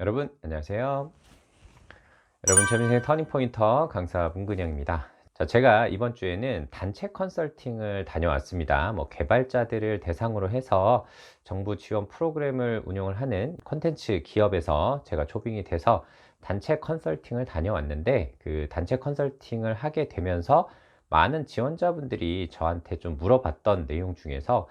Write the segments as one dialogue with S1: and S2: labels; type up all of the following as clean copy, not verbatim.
S1: 여러분 안녕하세요. 여러분 제 인생의 터닝포인터 강사 문근영입니다. 자, 제가 이번 주에는 단체 컨설팅을 다녀왔습니다. 개발자들을 대상으로 해서 정부 지원 프로그램을 운영을 하는 콘텐츠 기업에서 제가 초빙이 돼서 단체 컨설팅을 다녀왔는데, 그 단체 컨설팅을 하게 되면서 많은 지원자분들이 저한테 좀 물어봤던 내용 중에서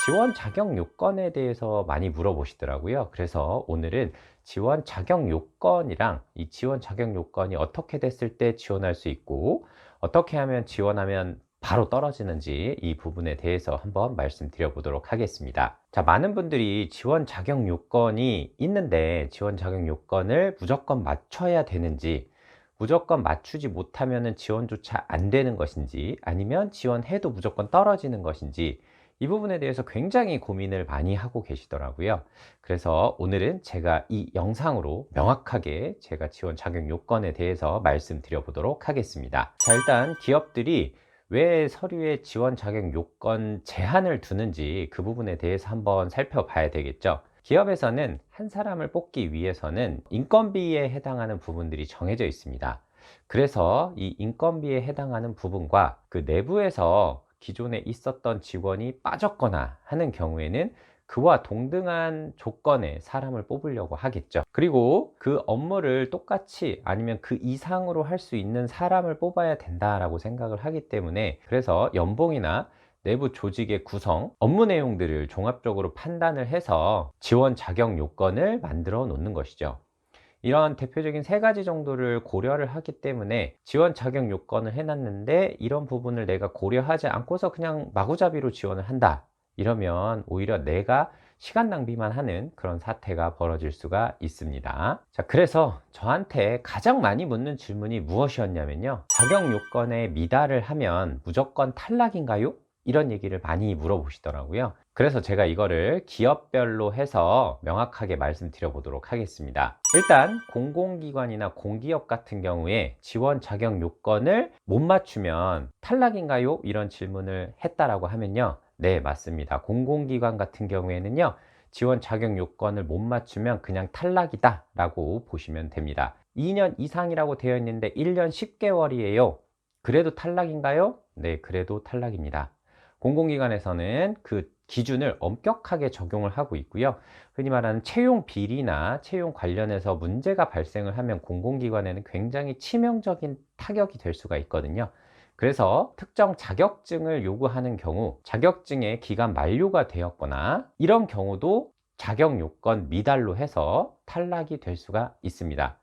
S1: 지원 자격 요건에 대해서 많이 물어보시더라고요. 그래서 오늘은 지원 자격 요건이랑 이 지원 자격 요건이 어떻게 됐을 때 지원할 수 있고, 어떻게 하면 지원하면 바로 떨어지는지 이 부분에 대해서 한번 말씀드려 보도록 하겠습니다. 자, 많은 분들이 지원 자격 요건이 있는데 지원 자격 요건을 무조건 맞춰야 되는지, 무조건 맞추지 못하면 지원조차 안 되는 것인지, 아니면 지원해도 무조건 떨어지는 것인지, 이 부분에 대해서 굉장히 고민을 많이 하고 계시더라고요. 그래서 오늘은 제가 이 영상으로 명확하게 제가 지원 자격 요건에 대해서 말씀드려 보도록 하겠습니다. 자, 일단 기업들이 왜 서류에 지원 자격 요건 제한을 두는지 그 부분에 대해서 한번 살펴봐야 되겠죠. 기업에서는 한 사람을 뽑기 위해서는 인건비에 해당하는 부분들이 정해져 있습니다. 그래서 이 인건비에 해당하는 부분과 그 내부에서 기존에 있었던 직원이 빠졌거나 하는 경우에는 그와 동등한 조건의 사람을 뽑으려고 하겠죠. 그리고 그 업무를 똑같이 아니면 그 이상으로 할 수 있는 사람을 뽑아야 된다라고 생각을 하기 때문에, 그래서 연봉이나 내부 조직의 구성, 업무 내용들을 종합적으로 판단을 해서 지원 자격 요건을 만들어 놓는 것이죠. 이런 대표적인 세 가지 정도를 고려를 하기 때문에 지원 자격 요건을 해놨는데 이런 부분을 내가 고려하지 않고서 그냥 마구잡이로 지원을 한다, 이러면 오히려 내가 시간 낭비만 하는 그런 사태가 벌어질 수가 있습니다. 자, 그래서 저한테 가장 많이 묻는 질문이 무엇이었냐면요, 자격 요건에 미달을 하면 무조건 탈락인가요? 이런 얘기를 많이 물어보시더라고요. 그래서 제가 이거를 기업별로 해서 명확하게 말씀드려 보도록 하겠습니다. 일단 공공기관이나 공기업 같은 경우에 지원 자격 요건을 못 맞추면 탈락인가요? 이런 질문을 했다라고 하면요, 네, 맞습니다. 공공기관 같은 경우에는요, 지원 자격 요건을 못 맞추면 그냥 탈락이다 라고 보시면 됩니다. 2년 이상이라고 되어 있는데 1년 10개월이에요. 그래도 탈락인가요? 네, 그래도 탈락입니다. 공공기관에서는 그 기준을 엄격하게 적용을 하고 있고요. 흔히 말하는 채용 비리나 채용 관련해서 문제가 발생을 하면 공공기관에는 굉장히 치명적인 타격이 될 수가 있거든요. 그래서 특정 자격증을 요구하는 경우, 자격증의 기간 만료가 되었거나 이런 경우도 자격 요건 미달로 해서 탈락이 될 수가 있습니다.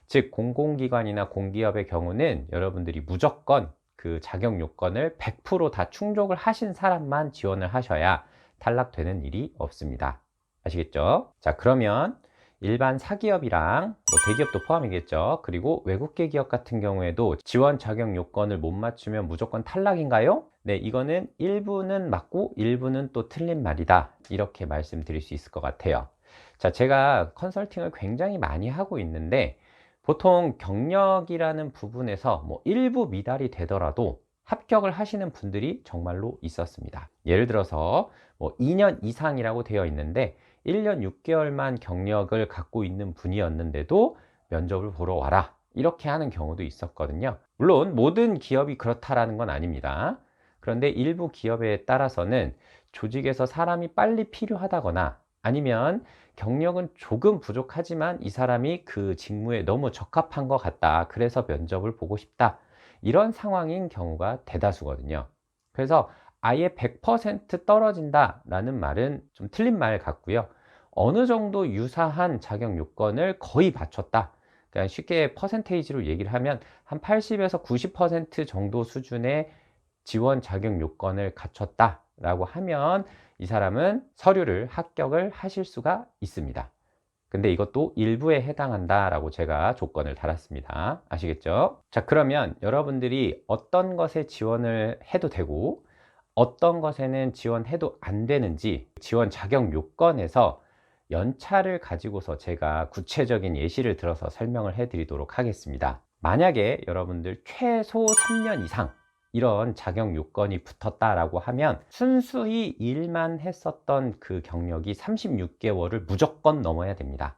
S1: 즉 공공기관이나 공기업의 경우는 여러분들이 무조건 그 자격 요건을 100%다 충족을 하신 사람만 지원을 하셔야 탈락되는 일이 없습니다. 아시겠죠? 자, 그러면 일반 사기업이랑 대기업도 포함이겠죠. 그리고 외국계 기업 같은 경우에도 지원 자격 요건을 못 맞추면 무조건 탈락인가요? 네, 이거는 일부는 맞고 일부는 또 틀린 말이다, 이렇게 말씀드릴 수 있을 것 같아요. 자, 제가 컨설팅을 굉장히 많이 하고 있는데 보통 경력이라는 부분에서 일부 미달이 되더라도 합격을 하시는 분들이 정말로 있었습니다. 예를 들어서 2년 이상이라고 되어 있는데 1년 6개월만 경력을 갖고 있는 분이었는데도 면접을 보러 와라, 이렇게 하는 경우도 있었거든요. 물론 모든 기업이 그렇다라는 건 아닙니다. 그런데 일부 기업에 따라서는 조직에서 사람이 빨리 필요하다거나 아니면 경력은 조금 부족하지만 이 사람이 그 직무에 너무 적합한 것 같다, 그래서 면접을 보고 싶다, 이런 상황인 경우가 대다수거든요. 그래서 아예 100% 떨어진다 라는 말은 좀 틀린 말 같고요. 어느 정도 유사한 자격 요건을 거의 갖췄다, 그러니까 쉽게 퍼센테이지로 얘기를 하면 한 80에서 90% 정도 수준의 지원 자격 요건을 갖췄다 라고 하면 이 사람은 서류를 합격을 하실 수가 있습니다. 근데 이것도 일부에 해당한다 라고 제가 조건을 달았습니다. 아시겠죠? 자, 그러면 여러분들이 어떤 것에 지원을 해도 되고 어떤 것에는 지원해도 안 되는지 지원 자격 요건에서 연차를 가지고서 제가 구체적인 예시를 들어서 설명을 해 드리도록 하겠습니다. 만약에 여러분들 최소 3년 이상 이런 자격 요건이 붙었다라고 하면 순수히 일만 했었던 그 경력이 36개월을 무조건 넘어야 됩니다.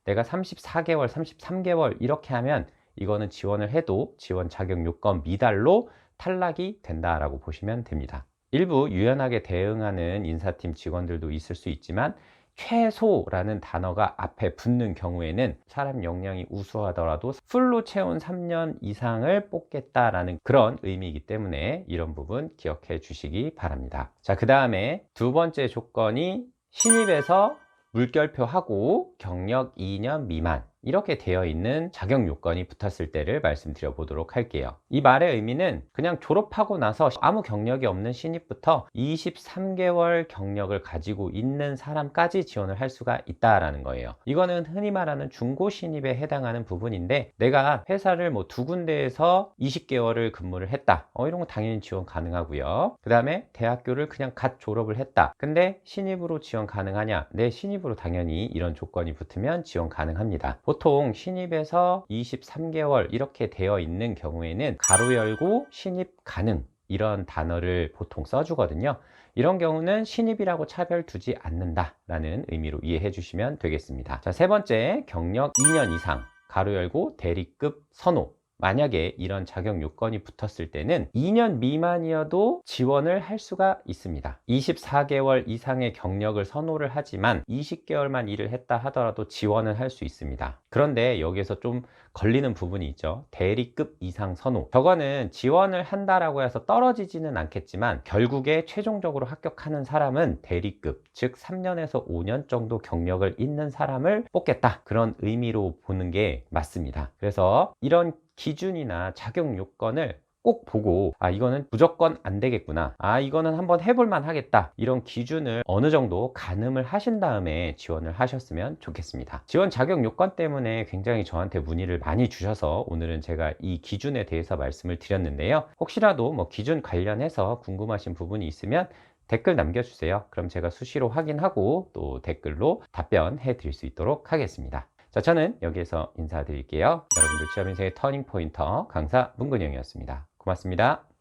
S1: 내가 34개월, 33개월 이렇게 하면 이거는 지원을 해도 지원 자격 요건 미달로 탈락이 된다라고 보시면 됩니다. 일부 유연하게 대응하는 인사팀 직원들도 있을 수 있지만 최소라는 단어가 앞에 붙는 경우에는 사람 역량이 우수하더라도 풀로 채운 3년 이상을 뽑겠다라는 그런 의미이기 때문에 이런 부분 기억해 주시기 바랍니다. 자, 그 다음에 두 번째 조건이 신입에서 물결표하고 경력 2년 미만 이렇게 되어 있는 자격 요건이 붙었을 때를 말씀드려 보도록 할게요. 이 말의 의미는 그냥 졸업하고 나서 아무 경력이 없는 신입부터 23개월 경력을 가지고 있는 사람까지 지원을 할 수가 있다라는 거예요. 이거는 흔히 말하는 중고 신입에 해당하는 부분인데, 내가 회사를 뭐 두 군데에서 20개월을 근무를 했다, 이런 거 당연히 지원 가능하고요. 그 다음에 대학교를 그냥 갓 졸업을 했다, 근데 신입으로 지원 가능하냐? 네, 신입으로 당연히 이런 조건이 붙으면 지원 가능합니다. 보통 신입에서 23개월 이렇게 되어 있는 경우에는 가로 열고 신입 가능 이런 단어를 보통 써주거든요. 이런 경우는 신입이라고 차별 두지 않는다라는 의미로 이해해 주시면 되겠습니다. 자, 세 번째, 경력 2년 이상 가로 열고 대리급 선호. 만약에 이런 자격 요건이 붙었을 때는 2년 미만이어도 지원을 할 수가 있습니다. 24개월 이상의 경력을 선호를 하지만 20개월만 일을 했다 하더라도 지원을 할 수 있습니다. 그런데 여기에서 좀 걸리는 부분이 있죠. 대리급 이상 선호. 저거는 지원을 한다라고 해서 떨어지지는 않겠지만 결국에 최종적으로 합격하는 사람은 대리급, 즉 3년에서 5년 정도 경력을 있는 사람을 뽑겠다, 그런 의미로 보는 게 맞습니다. 그래서 이런 기준이나 자격 요건을 꼭 보고, 이거는 무조건 안 되겠구나, 이거는 한번 해볼만 하겠다, 이런 기준을 어느 정도 가늠을 하신 다음에 지원을 하셨으면 좋겠습니다. 지원 자격 요건 때문에 굉장히 저한테 문의를 많이 주셔서 오늘은 제가 이 기준에 대해서 말씀을 드렸는데요. 혹시라도 뭐 기준 관련해서 궁금하신 부분이 있으면 댓글 남겨주세요. 그럼 제가 수시로 확인하고 또 댓글로 답변해 드릴 수 있도록 하겠습니다. 자, 저는 여기에서 인사드릴게요. 여러분들 취업 인생의 터닝 포인터 강사 문근영이었습니다. 고맙습니다.